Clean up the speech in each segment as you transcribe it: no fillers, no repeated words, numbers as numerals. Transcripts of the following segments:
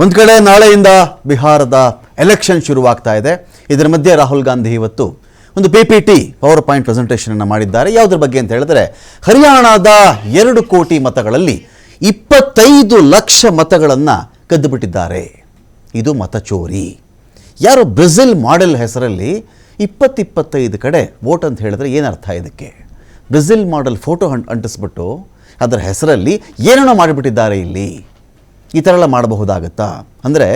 ಒಂದು ಕಡೆ ನಾಳೆಯಿಂದ ಬಿಹಾರದ ಎಲೆಕ್ಷನ್ ಶುರುವಾಗ್ತಾ ಇದೆ. ಇದರ ಮಧ್ಯೆ ರಾಹುಲ್ ಗಾಂಧಿ ಇವತ್ತು ಒಂದು PPT ಪವರ್ ಪಾಯಿಂಟ್ ಪ್ರೆಸೆಂಟೇಷನನ್ನು ಮಾಡಿದ್ದಾರೆ. ಯಾವುದ್ರ ಬಗ್ಗೆ ಅಂತ ಹೇಳಿದ್ರೆ, ಹರಿಯಾಣದ 2 ಕೋಟಿ ಮತಗಳಲ್ಲಿ 25 ಲಕ್ಷ ಮತಗಳನ್ನು ಕದ್ದುಬಿಟ್ಟಿದ್ದಾರೆ. ಇದು ಮತಚೋರಿ. ಯಾರು ಬ್ರೆಜಿಲ್ ಮಾಡೆಲ್ ಹೆಸರಲ್ಲಿ 25 ಕಡೆ ವೋಟ್ ಅಂತ ಹೇಳಿದ್ರೆ ಏನರ್ಥ ಇದಕ್ಕೆ? ಬ್ರೆಜಿಲ್ ಮಾಡೆಲ್ ಫೋಟೋ ಅಂಟಿಸ್ಬಿಟ್ಟು ಅದರ ಹೆಸರಲ್ಲಿ ಏನೇನೋ ಮಾಡಿಬಿಟ್ಟಿದ್ದಾರೆ. ಇಲ್ಲಿ ಈ ಥರ ಎಲ್ಲ ಮಾಡಬಹುದಾಗತ್ತಾ? ಅಂದರೆ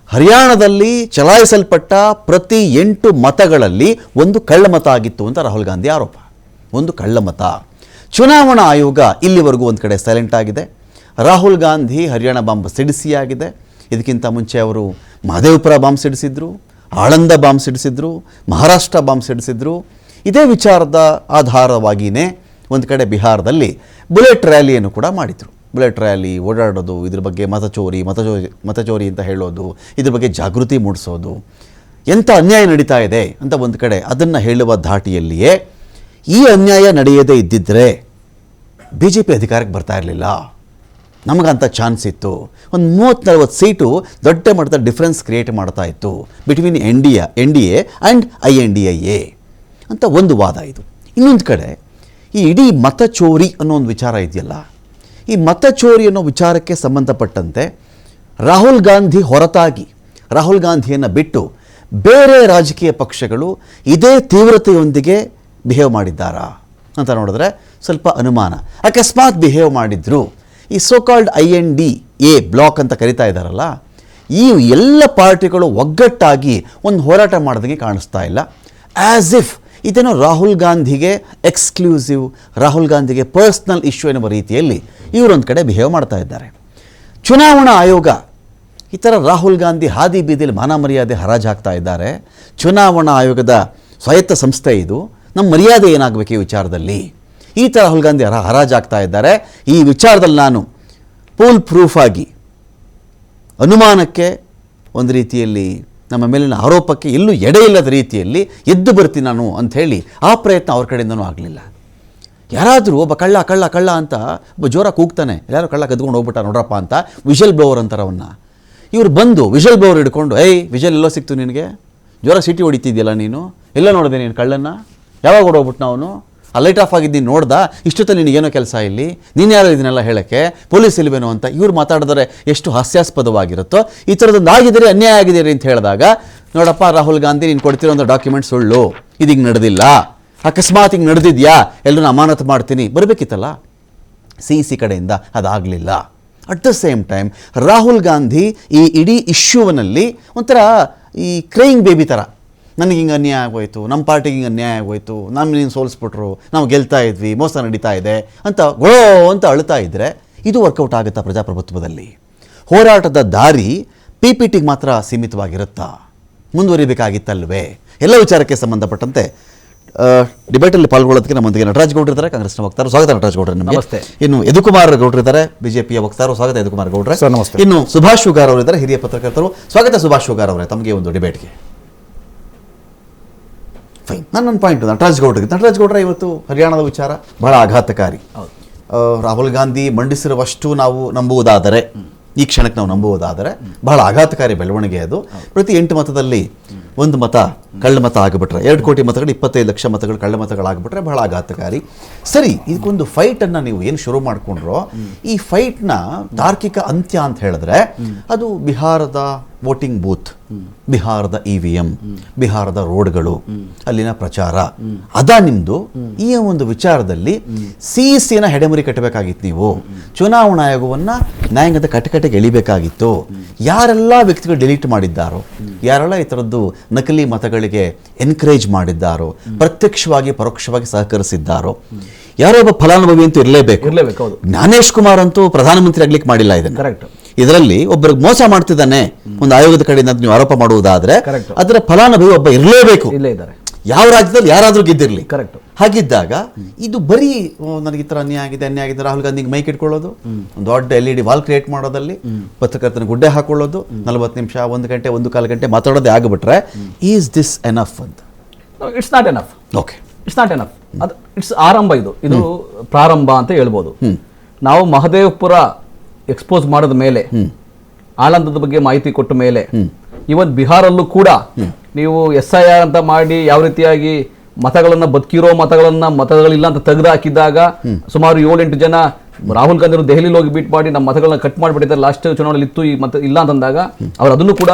ಹರಿಯಾಣದಲ್ಲಿ ಚಲಾಯಿಸಲ್ಪಟ್ಟ ಪ್ರತಿ 8 ಮತಗಳಲ್ಲಿ ಒಂದು ಕಳ್ಳಮತ ಆಗಿತ್ತು ಅಂತ ರಾಹುಲ್ ಗಾಂಧಿ ಆರೋಪ. ಒಂದು ಕಳ್ಳಮತ. ಚುನಾವಣಾ ಆಯೋಗ ಇಲ್ಲಿವರೆಗೂ ಒಂದು ಕಡೆ ಸೈಲೆಂಟ್ ಆಗಿದೆ. ರಾಹುಲ್ ಗಾಂಧಿ ಹರಿಯಾಣ ಬಾಂಬ್ ಸಿಡಿಸಿಯಾಗಿದೆ. ಇದಕ್ಕಿಂತ ಮುಂಚೆ ಅವರು ಮಹದೇವಪುರ ಬಾಂಬ್ ಸಿಡಿಸಿದ್ರು, ಆಳಂದ ಬಾಂಬ್ ಸಿಡಿಸಿದ್ರು, ಮಹಾರಾಷ್ಟ್ರ ಬಾಂಬ್ ಸಿಡಿಸಿದ್ರು. ಇದೇ ವಿಚಾರದ ಆಧಾರವಾಗಿಯೇ ಒಂದು ಕಡೆ ಬಿಹಾರದಲ್ಲಿ ಬುಲೆಟ್ ರ್ಯಾಲಿಯನ್ನು ಕೂಡ ಮಾಡಿದರು. ಬುಲೆಟ್ ರ್ಯಾಲಿ, ಓಡಾಡೋದು, ಇದ್ರ ಬಗ್ಗೆ ಮತಚೋರಿ ಅಂತ ಹೇಳೋದು, ಇದ್ರ ಬಗ್ಗೆ ಜಾಗೃತಿ ಮೂಡಿಸೋದು, ಎಂಥ ಅನ್ಯಾಯ ನಡೀತಾ ಇದೆ ಅಂತ ಒಂದು ಕಡೆ ಅದನ್ನು ಹೇಳುವ ಧಾಟಿಯಲ್ಲಿಯೇ ಈ ಅನ್ಯಾಯ ನಡೆಯದೇ ಇದ್ದಿದ್ದರೆ BJP ಅಧಿಕಾರಕ್ಕೆ ಬರ್ತಾ ಇರಲಿಲ್ಲ. ನಮಗಂಥ ಚಾನ್ಸ್ ಇತ್ತು. ಒಂದು 30-40 ಸೀಟು ದೊಡ್ಡ ಮಟ್ಟದ ಡಿಫ್ರೆನ್ಸ್ ಕ್ರಿಯೇಟ್ ಮಾಡ್ತಾ ಇತ್ತು ಬಿಟ್ವೀನ್ NDA ಆ್ಯಂಡ್ INDIA ಅಂತ ಒಂದು ವಾದ ಇದು. ಇನ್ನೊಂದು ಕಡೆ ಈ ಇಡೀ ಮತಚೋರಿ ಅನ್ನೋ ಒಂದು ವಿಚಾರ ಇದೆಯಲ್ಲ, ಈ ಮತಚೋರಿ ಅನ್ನೋ ವಿಚಾರಕ್ಕೆ ಸಂಬಂಧಪಟ್ಟಂತೆ ರಾಹುಲ್ ಗಾಂಧಿ ಹೊರತಾಗಿ, ರಾಹುಲ್ ಗಾಂಧಿಯನ್ನು ಬಿಟ್ಟು ಬೇರೆ ರಾಜಕೀಯ ಪಕ್ಷಗಳು ಇದೇ ತೀವ್ರತೆಯೊಂದಿಗೆ ಬಿಹೇವ್ ಮಾಡಿದ್ದಾರಾ ಅಂತ ನೋಡಿದ್ರೆ ಸ್ವಲ್ಪ ಅನುಮಾನ. ಅಕಸ್ಮಾತ್ ಬಿಹೇವ್ ಮಾಡಿದ್ರು, ಈ ಸೋಕಾಲ್ಡ್ INDA ಬ್ಲಾಕ್ ಅಂತ ಕರಿತಾ ಇದ್ದಾರಲ್ಲ, ಈ ಎಲ್ಲ ಪಾರ್ಟಿಗಳು ಒಗ್ಗಟ್ಟಾಗಿ ಒಂದು ಹೋರಾಟ ಮಾಡೋದಕ್ಕೆ ಕಾಣಿಸ್ತಾ ಇಲ್ಲ. ಆ್ಯಸ್ ಇಫ್ ಇದೇನೋ ರಾಹುಲ್ ಗಾಂಧಿಗೆ ಎಕ್ಸ್ಕ್ಲೂಸಿವ್, ರಾಹುಲ್ ಗಾಂಧಿಗೆ ಪರ್ಸ್ನಲ್ ಇಶ್ಯೂ ಎನ್ನುವ ರೀತಿಯಲ್ಲಿ ಇವರೊಂದು ಕಡೆ ಬಿಹೇವ್ ಮಾಡ್ತಾ ಇದ್ದಾರೆ. ಚುನಾವಣಾ ಆಯೋಗ ಈ ಥರ ರಾಹುಲ್ ಗಾಂಧಿ ಹಾದಿ ಬೀದಿಯಲ್ಲಿ ಮಾನ ಮರ್ಯಾದೆ ಹರಾಜು ಹಾಕ್ತಾ ಇದ್ದಾರೆ. ಚುನಾವಣಾ ಆಯೋಗದ ಸ್ವಾಯತ್ತ ಸಂಸ್ಥೆ ಇದು. ನಮ್ಮ ಮರ್ಯಾದೆ ಏನಾಗಬೇಕು ಈ ವಿಚಾರದಲ್ಲಿ? ಈ ಥರ ರಾಹುಲ್ ಗಾಂಧಿ ಹರಾಜು ಹಾಕ್ತಾ ಇದ್ದಾರೆ. ಈ ವಿಚಾರದಲ್ಲಿ ನಾನು ಫುಲ್ ಪ್ರೂಫ್ ಆಗಿ ಅನುಮಾನಕ್ಕೆ, ಒಂದು ರೀತಿಯಲ್ಲಿ ನಮ್ಮ ಮೇಲಿನ ಆರೋಪಕ್ಕೆ ಎಲ್ಲೂ ಎಡೆ ಇಲ್ಲದ ರೀತಿಯಲ್ಲಿ ಎದ್ದು ಬರ್ತೀನಿ ನಾನು ಅಂಥೇಳಿ ಆ ಪ್ರಯತ್ನ ಅವ್ರ ಕಡೆಯಿಂದನೂ ಆಗಲಿಲ್ಲ. ಯಾರಾದರೂ ಒಬ್ಬ ಕಳ್ಳ ಅಂತ ಒಬ್ಬ ಜೋರ ಕೂಗ್ತಾನೆ, ಯಾರೋ ಕಳ್ಳ ಕದ್ಕೊಂಡು ಹೋಗ್ಬಿಟ್ಟ ನೋಡ್ರಪ್ಪ ಅಂತ, ವಿಷಲ್ ಬ್ಲೋವರ್ ಅಂತಾರೆ ಅವನ್ನ. ಇವರು ಬಂದು ವಿಷಲ್ ಬ್ಲೋವರ್ ಹಿಡ್ಕೊಂಡು, ವಿಷಲ್ ಎಲ್ಲೋ ಸಿಕ್ತು ನಿನಗೆ, ಜೋರ ಸಿಟಿ ಹೊಡಿತಿದ್ಯಲ್ಲ ನೀನು, ಎಲ್ಲ ನೋಡಿದೆ ನೀನು ಕಳ್ಳನ್ನ, ಯಾವಾಗ ಹೊಡೋಗ್ಬಿಟ್ಟು ಅವನು, ಆ ಲೈಟ್ ಆಫ್ ಆಗಿದ್ದೀನಿ ನೋಡ್ದ, ಇಷ್ಟೊತ್ತಲ್ಲಿ ನಿನಗೇನೋ ಕೆಲಸ ಇಲ್ಲಿ, ನೀನು ಯಾರು ಇದನ್ನೆಲ್ಲ ಹೇಳೋಕ್ಕೆ, ಪೊಲೀಸ್ ಇಲ್ವೇನೋ ಅಂತ ಇವ್ರು ಮಾತಾಡಿದರೆ ಎಷ್ಟು ಹಾಸ್ಯಾಸ್ಪದವಾಗಿರುತ್ತೋ. ಈ ಥರದೊಂದು ಆಗಿದ್ದೀರಿ, ಅನ್ಯಾಯ ಆಗಿದ್ದೀರಿ ಅಂತ ಹೇಳಿದಾಗ, ನೋಡಪ್ಪ ರಾಹುಲ್ ಗಾಂಧಿ ನೀನು ಕೊಡ್ತಿರೋ ಒಂದು ಡಾಕ್ಯುಮೆಂಟ್ ಸುಳ್ಳು, ಇದೀಗ ನಡೆದಿಲ್ಲ, ಅಕಸ್ಮಾತ್ ಹಿಂಗೆ ನಡೆದಿದ್ಯಾ ಎಲ್ಲರೂ ಅಮಾನತು ಮಾಡ್ತೀನಿ ಬರಬೇಕಿತ್ತಲ್ಲ. CEC ಕಡೆಯಿಂದ ಅದಾಗಲಿಲ್ಲ. At the same time Rahul Gandhi ಈ ಇಡೀ ಇಶ್ಯೂವಿನಲ್ಲಿ ಒಂಥರ ಈ ಕ್ರೈಯಿಂಗ್ ಬೇಬಿ ಥರ, ನನಗೆ ಹಿಂಗೆ ಅನ್ಯಾಯ ಆಗೋಯ್ತು, ನಮ್ಮ ಪಾರ್ಟಿಗೆ ಹಿಂಗೆ ಅನ್ಯಾಯ ಆಗೋಯ್ತು, ನೀನು ಸೋಲಿಸ್ಬಿಟ್ರು, ನಾವು ಗೆಲ್ತಾ ಇದ್ವಿ, ಮೋಸ ನಡೀತಾ ಇದೆ ಅಂತ ಗೊಳೋ ಅಂತ ಅಳ್ತಾ ಇದ್ದರೆ ಇದು ವರ್ಕೌಟ್ ಆಗುತ್ತಾ ಪ್ರಜಾಪ್ರಭುತ್ವದಲ್ಲಿ? ಹೋರಾಟದ ದಾರಿ PPTಗೆ ಮಾತ್ರ ಸೀಮಿತವಾಗಿರುತ್ತಾ? ಮುಂದುವರಿಬೇಕಾಗಿತ್ತಲ್ವೇ? ಎಲ್ಲ ವಿಚಾರಕ್ಕೆ ಸಂಬಂಧಪಟ್ಟಂತೆ ಡಿಬೇಟಲ್ಲಿ ಪಾಲ್ಗೊಳ್ಳೋದಕ್ಕೆ ನಮ್ಮೊಂದಿಗೆ ನಟರಾಜ್ ಗೌಡ್ರು ಇದ್ದಾರೆ, ಕಾಂಗ್ರೆಸ್ನ ವಕ್ತಾರರು. ಸ್ವಾಗತ ನಟರಾಜ್ ಗೌಡ್ರೆ ನಿಮಗೆ. ನಮಸ್ತೆ. ಇನ್ನು ಯದುಕುಮಾರ್ ಗೌಡ್ರು ಇದ್ದಾರೆ, BJPಯ ವಕ್ತಾರರು. ಸ್ವಾಗತ ಯದುಕುಮಾರ್ ಗೌಡ್ರೆ. ಸರ್ ನಮಸ್ತೆ. ಇನ್ನು ಸುಭಾಷ್ ಶುಗಾರ್ ಅವರು ಇದ್ದಾರೆ, ಹಿರಿಯ ಪತ್ರಕರ್ತರು. ಸ್ವಾಗತ ಸುಭಾಷ್ ಶುಗಾರ್ ಅವರೇ ತಮಗೆ ಒಂದು ಡಿಬೇಟ್ಗೆ. ಫೈನ್. ನನ್ನ ಪಾಯಿಂಟ್ ನಟರಾಜ್ ಗೌಡ್ರೆ, ಇವತ್ತು ಹರಿಯಾಣದ ವಿಚಾರ ಬಹಳ ಆಘಾತಕಾರಿ. ರಾಹುಲ್ ಗಾಂಧಿ ಮಂಡಿಸಿರುವಷ್ಟು ನಾವು ನಂಬುವುದಾದರೆ, ಈ ಕ್ಷಣಕ್ಕೆ ನಾವು ನಂಬುವುದಾದರೆ ಬಹಳ ಆಘಾತಕಾರಿ ಬೆಳವಣಿಗೆ ಅದು. ಪ್ರತಿ 8 ಮತದಲ್ಲಿ ಒಂದು ಮತ ಕಳ್ಳಮತ ಆಗಿಬಿಟ್ರೆ, 2 ಕೋಟಿ ಮತಗಳು 25 ಲಕ್ಷ ಮತಗಳು ಕಳ್ಳಮತಗಳಾಗ್ಬಿಟ್ರೆ ಬಹಳ ಆಘಾತಕಾರಿ. ಸರಿ, ಇದಕ್ಕೊಂದು ಫೈಟನ್ನು ನೀವು ಏನು ಶುರು ಮಾಡಿಕೊಂಡ್ರೋ, ಈ ಫೈಟ್ನ ತಾರ್ಕಿಕ ಅಂತ್ಯ ಅಂತ ಹೇಳಿದ್ರೆ ಅದು ಬಿಹಾರದ ವೋಟಿಂಗ್ ಬೂತ್, ಬಿಹಾರದ EVM, ಬಿಹಾರದ ರೋಡ್ಗಳು, ಅಲ್ಲಿನ ಪ್ರಚಾರ, ಅದಾ ನಿಮ್ಮದು. ಈ ಒಂದು ವಿಚಾರದಲ್ಲಿ CECನ ಹೆಡೆಮುರಿ ಕಟ್ಟಬೇಕಾಗಿತ್ತು ನೀವು. ಚುನಾವಣಾ ಆಯೋಗವನ್ನು ನ್ಯಾಯಾಂಗದ ಕಟಕಟೆಗೆ ಎಳಿಬೇಕಾಗಿತ್ತು. ಯಾರೆಲ್ಲ ವ್ಯಕ್ತಿಗಳು ಡಿಲೀಟ್ ಮಾಡಿದ್ದಾರೋ, ಯಾರೆಲ್ಲ ಈ ಥರದ್ದು ನಕಲಿ ಮತಗಳಿಗೆ ಎನ್ಕರೇಜ್ ಮಾಡಿದ್ದಾರೋ, ಪ್ರತ್ಯಕ್ಷವಾಗಿ ಪರೋಕ್ಷವಾಗಿ ಸಹಕರಿಸಿದ್ದಾರೋ, ಯಾರೋ ಒಬ್ಬ ಫಲಾನುಭವಿ ಅಂತೂ ಇರಲೇಬೇಕು. ಜ್ಞಾನೇಶ್ ಕುಮಾರ್ ಅಂತೂ ಪ್ರಧಾನಮಂತ್ರಿ ಆಗ್ಲಿಕ್ಕೆ ಮಾಡಿಲ್ಲ ಇದನ್ನು. ಕರೆಕ್ಟ್. ಇದರಲ್ಲಿ ಒಬ್ಬರಿಗೆ ಮೋಸ ಮಾಡ್ತಿದ್ದಾನೆ ಒಂದು ಆಯೋಗದ ಕಡೆಯಿಂದ ನೀವು ಆರೋಪ ಮಾಡುವುದಾದ್ರೆ ಅದರ ಫಲಾನುಭವಿ ಒಬ್ಬ ಇರಲೇಬೇಕು. ಯಾವ ರಾಜ್ಯದಲ್ಲಿ ಯಾರಾದ್ರೂ ಗೆದ್ದಿರಲಿ. ಕರೆಕ್ಟ್. ಹಾಗಿದ್ದಾಗ ಇದು ಬರೀ ನನಗೆ ಈ ಥರ ಅನ್ಯಾಯ ಆಗಿದೆ ರಾಹುಲ್ ಗಾಂಧಿಗೆ ಮೈಕ್ ಇಟ್ಕೊಳ್ಳೋದು, ಒಂದು ದೊಡ್ಡ LED ವಾಲ್ ಕ್ರಿಯೇಟ್ ಮಾಡೋದಲ್ಲಿ, ಪತ್ರಕರ್ತನ ಗುಡ್ಡೆ ಹಾಕೊಳ್ಳೋದು, 40 ನಿಮಿಷ, 1 ಗಂಟೆ, 1.25 ಗಂಟೆ ಮಾತಾಡೋದೇ ಆಗಿಬಿಟ್ರೆ, ಈಸ್ ದಿಸ್ ಎನಫ್ ಅಂತ? It's not enough. Okay, it's not enough. ಅದು ಇಟ್ಸ್ ಆರಂಭ. ಇದು ಪ್ರಾರಂಭ ಅಂತ ಹೇಳ್ಬೋದು. ನಾವು ಮಹದೇವಪುರ ಎಕ್ಸ್ಪೋಸ್ ಮಾಡಿದ ಮೇಲೆ ಆಳಂದದ ಬಗ್ಗೆ ಮಾಹಿತಿ ಕೊಟ್ಟ ಮೇಲೆ ಇವನ್ ಬಿಹಾರಲ್ಲೂ ಕೂಡ ನೀವು SIR ಅಂತ ಮಾಡಿ ಯಾವ ರೀತಿಯಾಗಿ ಮತಗಳನ್ನ ಮತಗಳಿಲ್ಲ ಅಂತ ತೆಗೆದು ಹಾಕಿದಾಗ ಸುಮಾರು 7-8 ಜನ ರಾಹುಲ್ ಗಾಂಧಿ ಅವರು ದೆಹಲಿಲಿ ಹೋಗಿ ಬೀಟ್ ಮಾಡಿ ನಮ್ಮ ಮತಗಳನ್ನ ಕಟ್ ಮಾಡಿಬಿಟ್ಟಿದ್ದಾರೆ, ಲಾಸ್ಟ್ ಚುನಾವಣೆಯಲ್ಲಿ ಇತ್ತು, ಈ ಮತ ಇಲ್ಲ ಅಂತಂದಾಗ ಅವ್ರು ಅದನ್ನು ಕೂಡ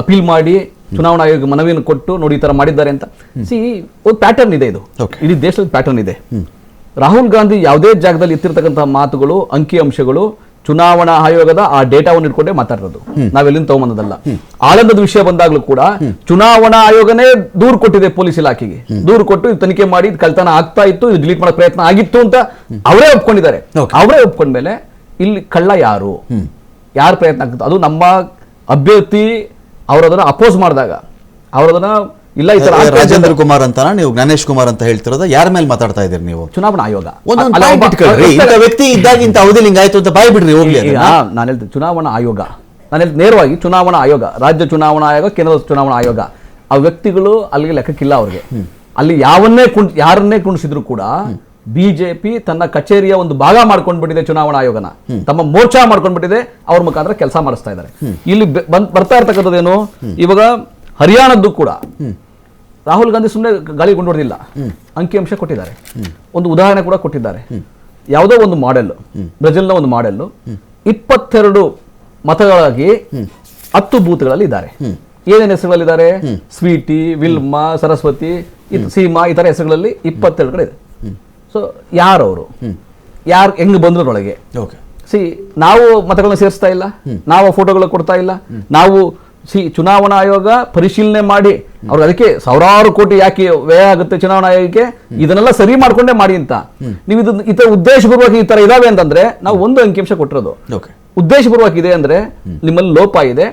ಅಪೀಲ್ ಮಾಡಿ ಚುನಾವಣಾ ಆಯೋಗ ಮನವಿಯನ್ನು ಕೊಟ್ಟು ನೋಡಿ ಈ ತರ ಮಾಡಿದ್ದಾರೆ ಅಂತ. ಒಂದು ಪ್ಯಾಟರ್ನ್ ಇದೆ, ಇದು ಇಡೀ ದೇಶದ ಪ್ಯಾಟರ್ನ್ ಇದೆ. ರಾಹುಲ್ ಗಾಂಧಿ ಯಾವುದೇ ಜಾಗದಲ್ಲಿ ಎತ್ತಿರ್ತಕ್ಕಂತಹ ಮಾತುಗಳು, ಅಂಕಿಅಂಶಗಳು ಚುನಾವಣಾ ಆಯೋಗದ ಆ ಡೇಟಾವನ್ನು ಇಟ್ಕೊಂಡೇ ಮಾತಾಡಿರೋದು, ನಾವೆಲ್ಲಿಂದ ತಗೊಂಬಂದಲ್ಲ. ಆಳಂದದ ವಿಷಯ ಬಂದಾಗ್ಲೂ ಕೂಡ ಚುನಾವಣಾ ಆಯೋಗನೇ ದೂರು ಕೊಟ್ಟಿದೆ ಪೊಲೀಸ್ ಇಲಾಖೆಗೆ, ದೂರು ಕೊಟ್ಟು ಕತನಿಕೆ ಮಾಡಿ ಕಳ್ತನ ಆಗ್ತಾ ಇತ್ತು, ಇದು ಡಿಲೀಟ್ ಮಾಡೋ ಪ್ರಯತ್ನ ಆಗಿತ್ತು ಅಂತ ಅವರೇ ಒಪ್ಕೊಂಡಿದ್ದಾರೆ. ಅವರೇ ಒಪ್ಕೊಂಡ್ಮೇಲೆ ಇಲ್ಲಿ ಕಳ್ಳ ಯಾರು ಪ್ರಯತ್ನ ಆಗ್ತದೆ, ಅದು ನಮ್ಮ ಅಭ್ಯರ್ಥಿ ಅವರದನ್ನ ಅಪೋಸ್ ಮಾಡಿದಾಗ ಅವರದನ್ನ ಇಲ್ಲ ಈ ತರ ರಾಜೇಂದ್ರ ಕುಮಾರ್ ಅಂತ ನೀವು ಜ್ಞಾನೇಶ್ ಕುಮಾರ್ ಅಂತ ಹೇಳ್ತಿರೋದು ಯಾರ ಮೇಲೆ ಮಾತಾಡ್ತಾ ಇದ್ದೀರಿ ನೀವು? ಚುನಾವಣಾ ಆಯೋಗ ವ್ಯಕ್ತಿ ಇದ್ದಾಗ ಇಂತ ಅವಧಿ ಹಿಂಗಾಯ್ತು ಅಂತ ಬಾಯ್ ಬಿಡ್ರಿ ಹೋಗ್ಲಿ. ನಾನು ಹೇಳ್ತೀನಿ ಚುನಾವಣಾ ಆಯೋಗ, ನಾನು ಹೇಳ್ತೀನಿ ನೇರವಾಗಿ ಚುನಾವಣಾ ಆಯೋಗ, ರಾಜ್ಯ ಚುನಾವಣಾ ಆಯೋಗ, ಕೇಂದ್ರದ ಚುನಾವಣಾ ಆಯೋಗ, ಆ ವ್ಯಕ್ತಿಗಳು ಅಲ್ಲಿಗೆ ಲೆಕ್ಕಕ್ಕಿಲ್ಲ ಅವ್ರಿಗೆ. ಅಲ್ಲಿ ಯಾರನ್ನೇ ಕುಣಿಸಿದ್ರು ಕೂಡ ಬಿಜೆಪಿ ತನ್ನ ಕಚೇರಿಯ ಒಂದು ಭಾಗ ಮಾಡ್ಕೊಂಡ್ಬಿಟ್ಟಿದೆ, ಚುನಾವಣಾ ಆಯೋಗನ ತಮ್ಮ ಮೋರ್ಚಾ ಮಾಡ್ಕೊಂಡ್ಬಿಟ್ಟಿದೆ, ಅವ್ರ ಮುಖಾಂತರ ಕೆಲಸ ಮಾಡಿಸ್ತಾ ಇದ್ದಾರೆ. ಇಲ್ಲಿ ಬರ್ತಾ ಇರ್ತಕ್ಕಂಥದ್ದೇನು, ಇವಾಗ ಹರಿಯಾಣದ್ದು ಕೂಡ ರಾಹುಲ್ ಗಾಂಧಿ ಸುಮ್ಮನೆ ಗಾಳಿ ಕೊಂಡೊಡ್ದಿಲ್ಲ, ಅಂಕಿಅಂಶ ಕೊಟ್ಟಿದ್ದಾರೆ. ಒಂದು ಉದಾಹರಣೆ ಕೂಡ ಕೊಟ್ಟಿದ್ದಾರೆ. ಯಾವುದೋ ಒಂದು ಮಾಡೆಲ್, ಬ್ರೆಜಿಲ್ನ ಒಂದು ಮಾಡೆಲ್ 22 ಮತಗಳಾಗಿ 10 ಬೂತ್ಗಳಲ್ಲಿ ಇದ್ದಾರೆ. ಏನೇನು ಹೆಸರುಗಳಿದ್ದಾರೆ? ಸ್ವೀಟಿ, ವಿಲ್ಮಾ, ಸರಸ್ವತಿ, ಸೀಮಾ, ಈ ತರ ಹೆಸರುಗಳಲ್ಲಿ 22 ಕಡೆ ಇದೆ. ಸೊ ಯಾರವರು, ಯಾರು ಹೆಂಗ್ ಬಂದ್ರೊಳಗೆ? ನಾವು ಮತಗಳನ್ನ ಸೇರಿಸ್ತಾ ಇಲ್ಲ, ನಾವು ಫೋಟೋಗಳು ಕೊಡ್ತಾ ಇಲ್ಲ, ನಾವು ಚುನಾವಣಾ ಆಯೋಗ ಪರಿಶೀಲನೆ ಮಾಡಿ ಅವ್ರಿಗೆ ಅದಕ್ಕೆ ಸಾವಿರಾರು ಕೋಟಿ ಯಾಕೆ ವ್ಯಯ ಆಗುತ್ತೆ ಚುನಾವಣಾ ಆಯೋಗಕ್ಕೆ, ಇದನ್ನೆಲ್ಲ ಸರಿ ಮಾಡ್ಕೊಂಡೇ ಮಾಡಿ ಅಂತ. ನೀವು ಈ ತರ ಉದ್ದೇಶಪೂರ್ವಕ ಈ ತರ ಇದಾವೆ ಅಂತಂದ್ರೆ ನಾವು ಒಂದು ಅಂಕಿಅಂಶ ಕೊಟ್ಟಿರೋದು. ಉದ್ದೇಶಪೂರ್ವಕ ಇದೆ ಅಂದ್ರೆ ನಿಮ್ಮಲ್ಲಿ ಲೋಪ ಇದೆ,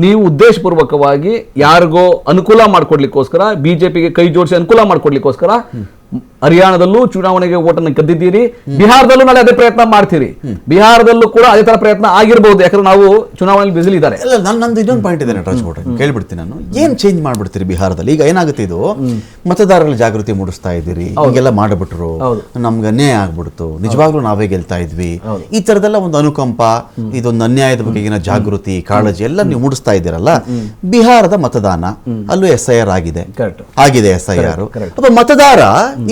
ನೀವು ಉದ್ದೇಶಪೂರ್ವಕವಾಗಿ ಯಾರಿಗೋ ಅನುಕೂಲ ಮಾಡ್ಕೊಡ್ಲಿಕ್ಕೋಸ್ಕರ, ಬಿಜೆಪಿಗೆ ಕೈ ಜೋಡಿಸಿ ಅನುಕೂಲ ಮಾಡ್ಕೊಡ್ಲಿಕ್ಕೋಸ್ಕರ ಹರಿಯಾಣದಲ್ಲೂ ಚುನಾವಣೆಗೆ ಓಟನ್ನು ಗೆದ್ದಿದ್ದೀರಿ, ಬಿಹಾರದಲ್ಲೂ ನಾಳೆ ಅದೇ ಪ್ರಯತ್ನ ಮಾಡ್ತೀರಿ. ಬಿಹಾರದಲ್ಲೂ ಕೂಡ ಅದೇ ತರ ಪ್ರಯತ್ನ ಆಗಿರಬಹುದು, ಯಾಕಂದ್ರೆ ನಾವು ಚುನಾವಣೆಯಲ್ಲಿ ಬಿಸಿಲು ಇದ್ದಾರೆ. ನಂದು ಇನ್ನೊಂದು ಪಾಯಿಂಟ್ ಇದೆ ನಟರಾಜ್ ಗೌಡ್ರೆ, ಕೇಳ್ಬಿಡ್ತೀನಿ ನಾನು. ಏನ್ ಚೇಂಜ್ ಮಾಡ್ಬಿಡ್ತೀರಿ ಬಿಹಾರದಲ್ಲಿ? ಈಗ ಏನಾಗುತ್ತೆ, ಇದು ಮತದಾರರಲ್ಲಿ ಜಾಗೃತಿ ಮೂಡಿಸ್ತಾ ಇದ್ದೀರಿ, ಹಿಂಗೆಲ್ಲ ಮಾಡ್ಬಿಟ್ರು, ನಮ್ಗೆ ಅನ್ಯಾಯ ಆಗ್ಬಿಡ್ತು, ನಿಜವಾಗ್ಲೂ ನಾವೇ ಗೆಲ್ತಾ ಇದ್ವಿ, ಈ ತರದೆಲ್ಲ ಒಂದು ಅನುಕಂಪ, ಇದೊಂದು ಅನ್ಯಾಯದ ಬಗೆಗಿನ ಜಾಗೃತಿ, ಕಾಳಜಿ ಎಲ್ಲ ನೀವು ಮೂಡಿಸ್ತಾ ಇದ್ದೀರಲ್ಲ. ಬಿಹಾರದ ಮತದಾನ ಅಲ್ಲೂ SIR ಆಗಿದೆ, SIR. ಒಬ್ಬ ಮತದಾರ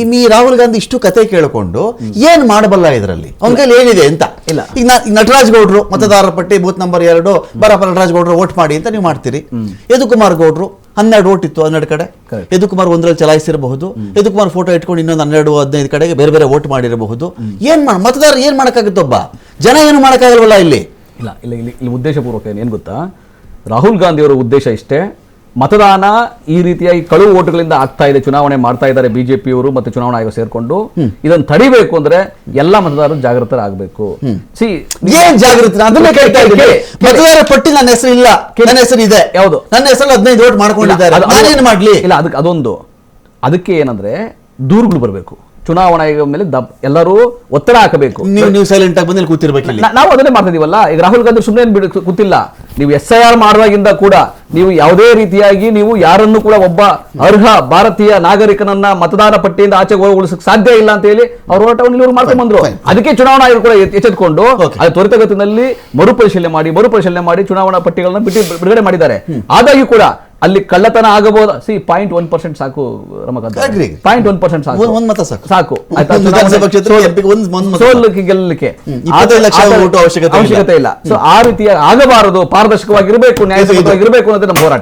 ಈ ರಾಹುಲ್ ಗಾಂಧಿ ಇಷ್ಟು ಕತೆ ಕೇಳಿಕೊಂಡು ಏನ್ ಮಾಡಬಲ್ಲ ಇದರಲ್ಲಿ? ಅವನ ಕೈಲಿ ಏನಿದೆ ಅಂತ ಇಲ್ಲ. ಈಗ ನಟರಾಜ್ ಗೌಡ್ರು ಮತದಾರರ ಪಟ್ಟಿ ಬೂತ್ ನಂಬರ್ 2 ಬರಪ್ಪ ನಟರಾಜ್ ಗೌಡ್ರು ವೋಟ್ ಮಾಡಿ ಅಂತ ನೀವು ಮಾಡ್ತೀರಿ. ಯದುಕುಮಾರ್ ಗೌಡ್ರು 12 ವೋಟ್ ಇತ್ತು, 12 ಕಡೆ ಯದುಕುಮಾರ್ ಒಂದ್ರಲ್ಲಿ ಚಲಾಯಿಸಿರಬಹುದು, ಯದುಕುಮಾರ್ ಫೋಟೋ ಇಟ್ಕೊಂಡು ಇನ್ನೊಂದು 12-15 ಕಡೆಗೆ ಬೇರೆ ಬೇರೆ ವೋಟ್ ಮಾಡಿರಬಹುದು. ಮತದಾರ ಏನ್ ಮಾಡಕ್ಕಾಗುತ್ತೆ? ಒಬ್ಬ ಜನ ಏನು ಮಾಡಕ್ಕಾಗಲ್ವಲ್ಲ ಇಲ್ಲಿ. ಇಲ್ಲಿ ಉದ್ದೇಶಪೂರ್ವಕ ಏನ್ ಗೊತ್ತಾ, ರಾಹುಲ್ ಗಾಂಧಿ ಅವರ ಉದ್ದೇಶ ಇಷ್ಟೇ, ಮತದಾನ ಈ ರೀತಿಯಾಗಿ ಕಳುವು ಓಟುಗಳಿಂದ ಆಗ್ತಾ ಇದೆ, ಚುನಾವಣೆ ಮಾಡ್ತಾ ಇದ್ದಾರೆ ಬಿಜೆಪಿಯವರು ಮತ್ತು ಚುನಾವಣಾ ಆಯೋಗ ಸೇರ್ಕೊಂಡು. ಇದನ್ನು ತಡಿಬೇಕು ಅಂದ್ರೆ ಎಲ್ಲಾ ಮತದಾರರು ಜಾಗೃತರಾಗಬೇಕು. ಏನ್ ಜಾಗೃತಿ? ಅದನ್ನೇ ಕೇಳ್ತಾ ಇದ್ದೀನಿ. ಮತದಾರರ ಪಟ್ಟಿ ನನ್ನ ಹೆಸರು ಇಲ್ಲ, ನನ್ನ ಹೆಸರು ಇದೆ. ಯಾವುದು? ನನ್ನ ಹೆಸರು 15 ವೋಟ್ ಮಾಡ್ಕೊಂಡಿದ್ದಾರೆ, ನಾನೇನು ಮಾಡ್ಲಿ? ಇಲ್ಲ, ಅದಕ್ಕೆ ಏನಂದ್ರೆ ದೂರುಗಳು ಬರಬೇಕು, ಚುನಾವಣಾ ಆಯೋಗ ಮೇಲೆ ಎಲ್ಲರೂ ಒತ್ತಡ ಹಾಕಬೇಕು. ನೀವು ಸೈಲೆಂಟ್ ಆಗಿ ಬಂದು ಕೂತಿರ್ಬೇಕು. ನಾವು ಅದನ್ನೇ ಮಾಡ್ತಾ ಇದೀವಲ್ಲ. ಈಗ ರಾಹುಲ್ ಗಾಂಧಿ ಸುಮ್ಮನೆ ಕೂತಿಲ್ಲ, ನೀವು SIR ಮಾಡುವಾಗಿಂದ ಕೂಡ ನೀವು ಯಾವುದೇ ರೀತಿಯಾಗಿ ನೀವು ಯಾರನ್ನು ಕೂಡ ಒಬ್ಬ ಅರ್ಹ ಭಾರತೀಯ ನಾಗರಿಕನನ್ನ ಮತದಾರ ಪಟ್ಟಿಯಿಂದ ಆಚೆ ಹೋಗಲಿಸಕ್ಕೆ ಸಾಧ್ಯ ಇಲ್ಲ ಅಂತ ಹೇಳಿ ಅವ್ರ ಹೋರಾಟವನ್ನು ಇವರು ಮಾಡ್ಕೊಂಡು ಬಂದ್ರು. ಅದಕ್ಕೆ ಚುನಾವಣಾ ಆಯೋಗ ಕೂಡ ಎಚ್ಚೆತ್ತುಕೊಂಡು ಅದು ತ್ವರಿತಗತಿನಲ್ಲಿ ಮರುಪರಿಶೀಲನೆ ಮಾಡಿ ಚುನಾವಣಾ ಪಟ್ಟಿಗಳನ್ನ ಬಿಡುಗಡೆ ಮಾಡಿದ್ದಾರೆ. ಆದಾಗ್ಯೂ ಕೂಡ ಅಲ್ಲಿ ಕಳ್ಳತನ ಆಗಬಹುದು. 0.1% ಸಾಕು ರಮಕಾಂತ್, 0.1% ಸಾಕು ಸೋಲಿಕ್ಕೆ ಗೆಲ್ಲಲಿಕ್ಕೆ ಅವಶ್ಯಕತೆ ಇಲ್ಲ. ಸೊ ಆ ರೀತಿಯ ಆಗಬಾರದು, ಪಾರದರ್ಶಕವಾಗಿರಬೇಕು, ನ್ಯಾಯಸಮ್ಮತವಾಗಿರಬೇಕು ಅನ್ನೋದೇ ನಮ್ಮ ಹೋರಾಟ.